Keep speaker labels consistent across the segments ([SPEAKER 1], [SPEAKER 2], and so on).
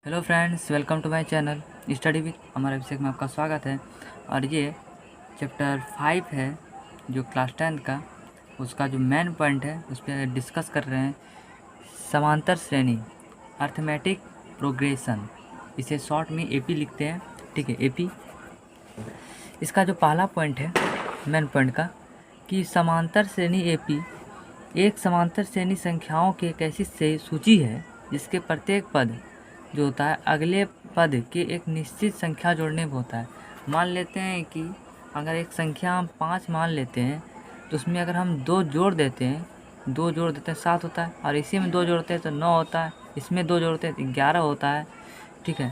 [SPEAKER 1] Hello friends, welcome to my channel study with हमारे अभिषेक में आपका स्वागत है। और ये चैप्टर 5 है जो क्लास 10 का, उसका जो मेन पॉइंट है उस पर डिस्कस कर रहे हैं। समांतर श्रेणी, अर्थमेटिक प्रोग्रेशन, इसे शॉर्ट में एपी लिखते हैं। ठीक है, एपी। इसका जो पहला पॉइंट है मेन पॉइंट का कि समांतर श्रेणी एपी एक समांतर श्रेणी संख्याओं की एक ऐसी सूची है जिसके प्रत्येक पद जो होता है अगले पद के एक निश्चित संख्या जोड़ने पर होता है। मान लेते हैं कि अगर एक संख्या हम 5 मान लेते हैं तो उसमें अगर हम 2 जोड़ देते हैं 7 होता है, और इसी में 2 जोड़ते हैं तो 9 होता है, इसमें 2 जोड़ते हैं तो 11 होता है। ठीक है,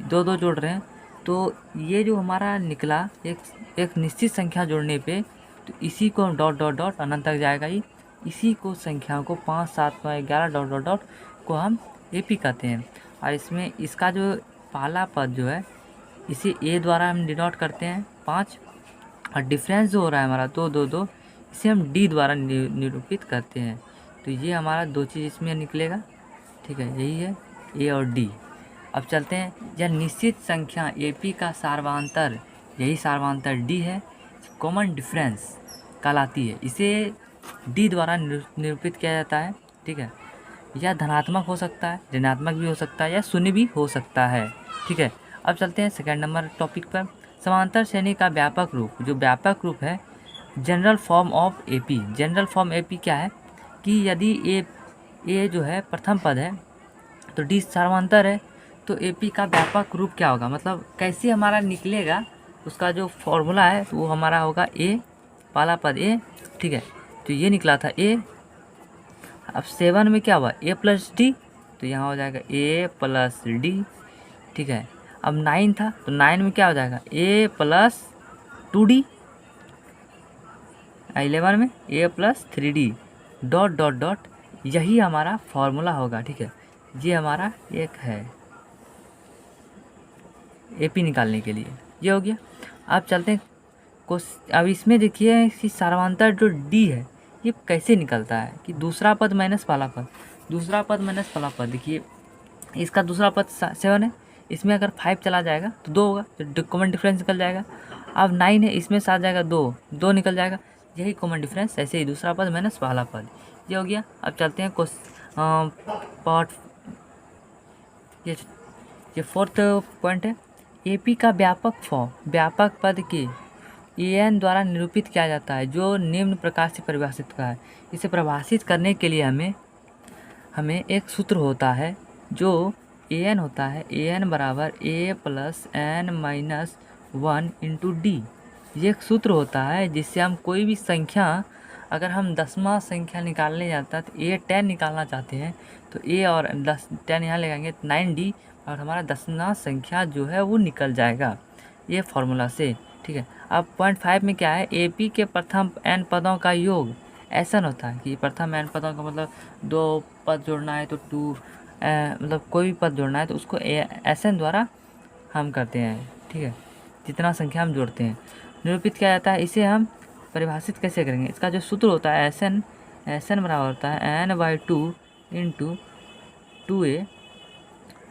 [SPEAKER 1] 2 जोड़ रहे हैं तो ये जो हमारा निकला एक निश्चित संख्या जोड़ने पे, तो इसी को हम डॉट डॉट डॉट अनंत तक जाएगा ही। इसी को संख्या को 5, 7, 9, 11 डॉट डॉट डॉट को हम एपी कहते हैं। और इसमें इसका जो पहला पद जो है इसे ए द्वारा हम डिनोट करते हैं 5, और डिफरेंस जो हो रहा है हमारा 2, 2, 2, इसे हम डी द्वारा निरूपित करते हैं। तो ये हमारा 2 चीज़ इसमें निकलेगा। ठीक है, यही है ए और डी। अब चलते हैं, यह निश्चित संख्या एपी का सार्वधातर, यही सार्वधातर डी है, कॉमन डिफरेंस कहलाती है। इसे डी द्वारा निरूपित किया जाता है। ठीक है, यह धनात्मक हो सकता है, ऋणात्मक भी हो सकता है, या शून्य भी हो सकता है। ठीक है, अब चलते हैं सेकंड नंबर टॉपिक पर। समांतर श्रेणी का व्यापक रूप, जो व्यापक रूप है general form of AP. General form AP क्या है कि यदि ए जो है प्रथम पद है तो डी समांतर है, तो एपी का व्यापक रूप क्या होगा, मतलब कैसे हमारा निकलेगा, उसका जो फॉर्मूला है वो हमारा होगा ए, पहला पद ए। ठीक है, तो ये निकला था ए। अब 7 में क्या हुआ, ए प्लस डी, तो यहाँ हो जाएगा ए प्लस डी। ठीक है, अब 9 था तो 9 में क्या हो जाएगा, ए प्लस 2d। 11 में A plus 3d dot dot dot, यही हमारा फॉर्मूला होगा। ठीक है, ये हमारा एक है एपी निकालने के लिए, ये हो गया। अब चलते हैं अब इसमें देखिए कि सार्वधातर जो डी है ये कैसे निकलता है कि दूसरा पद माइनस पहला पद, दूसरा पद माइनस पहला पद। देखिए इसका दूसरा पद 7 है, इसमें अगर 5 चला जाएगा तो 2 होगा, तो कॉमन डिफरेंस निकल जाएगा। अब 9 है, इसमें साथ जाएगा 2 निकल जाएगा, यही कॉमन डिफरेंस। ऐसे ही दूसरा पद माइनस पहला पद, ये हो गया। अब चलते हैं पार्ट, ये फोर्थ पॉइंट है। एपी का व्यापक फॉर्म व्यापक पद के एन द्वारा निरूपित किया जाता है, जो निम्न प्रकार से परिभाषित का है। इसे परिभाषित करने के लिए हमें एक सूत्र होता है जो ए एन होता है। ए एन बराबर A plus N minus 1 into D. ये एक सूत्र होता है जिससे हम कोई भी संख्या, अगर हम 10वां संख्या निकालने जाता है तो ए 10 निकालना चाहते हैं तो ए और 10 यहाँ लगाएंगे 9d, और हमारा 10वां संख्या जो है वो निकल जाएगा ये फॉर्मूला से। ठीक है, अब पॉइंट 5 में क्या है, एपी के प्रथम n पदों का योग ऐसा होता है कि प्रथम n पदों का मतलब 2 पद जोड़ना है तो 2 मतलब कोई भी पद जोड़ना है तो उसको SN द्वारा हम करते हैं। ठीक है, जितना संख्या हम जोड़ते हैं निरूपित किया जाता है। इसे हम परिभाषित कैसे करेंगे, इसका जो सूत्र होता है SN बराबर होता है n/2 into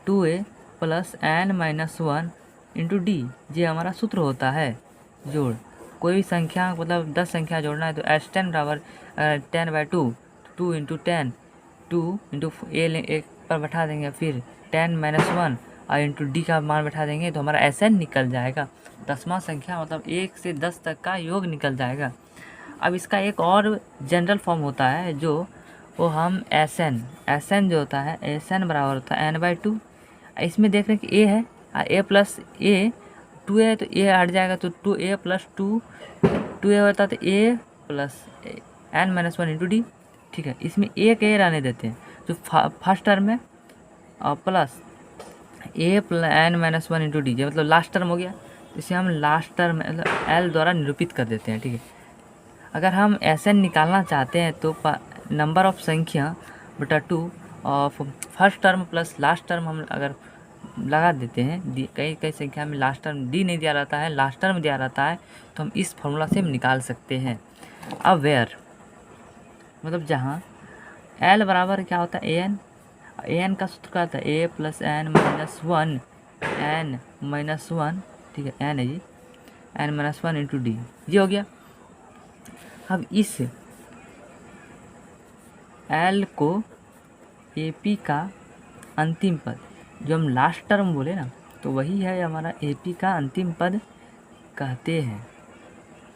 [SPEAKER 1] 2a plus n minus 1 into D. ये हमारा सूत्र होता है जोड़। कोई भी संख्या मतलब 10 संख्या जोड़ना है तो S10 बराबर 10/2, 2 इंटू 10, 2 इंटू एक पर बैठा देंगे, फिर 10 माइनस 1 और इंटू डी का मान बैठा देंगे तो हमारा SN निकल जाएगा। 10वां संख्या मतलब 1 से 10 तक का योग निकल जाएगा। अब इसका एक और जनरल फॉर्म होता है जो वो हम SN जो होता है, SN बराबर होता है n/2। इसमें देख रहे हैं कि a है, a प्लस a 2 है तो a हट जाएगा तो 2a प्लस 2a होता है तो a plus n minus 1 into D. ठीक है, इसमें एक a रहने देते हैं जो फर्स्ट टर्म है, और plus a plus n minus 1 into D, मतलब लास्ट टर्म हो गया। इसे हम लास्ट टर्म मतलब l द्वारा निरूपित कर देते हैं। ठीक है, अगर हम SN निकालना चाहते हैं तो नंबर ऑफ संख्या बटा 2 और first term plus last term हम अगर लगा देते हैं, कई संख्या में लास्ट टर्म डी नहीं दिया रहता है, लास्ट टर्म दिया रहता है, तो हम इस फॉर्मूला से हम निकाल सकते हैं। अब वेयर मतलब जहाँ L बराबर क्या होता है AN, ए एन का सूत्र क्या था, A plus N minus one, N minus one, ठीक है, एन है जी, N minus one into D, ये हो गया। अब इस एल को ए पी का अंतिम पद, जो हम लास्ट टर्म बोले ना, तो वही है हमारा ए पी का अंतिम पद कहते हैं,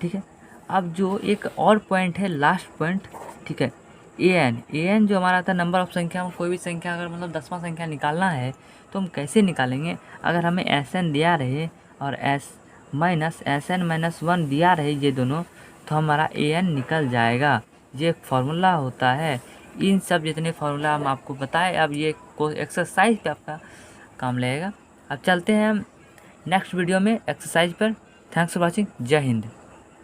[SPEAKER 1] ठीक है। अब जो एक और पॉइंट है, लास्ट पॉइंट, ठीक है, ए एन जो हमारा था नंबर ऑफ संख्या में, कोई भी संख्या अगर मतलब 10वां संख्या निकालना है तो हम कैसे निकालेंगे, अगर हमें एस एन दिया रहे और एस एन माइनस वन दिया रहे, ये दोनों, तो हमारा ए एन निकल जाएगा। ये एक फार्मूला होता है, इन सब जितने फार्मूला हम आपको बताए, अब ये एक्सरसाइज पे आपका काम लगेगा। अब चलते हैं हम नेक्स्ट वीडियो में एक्सरसाइज पर। थैंक्स फॉर वॉचिंग, जय हिंद।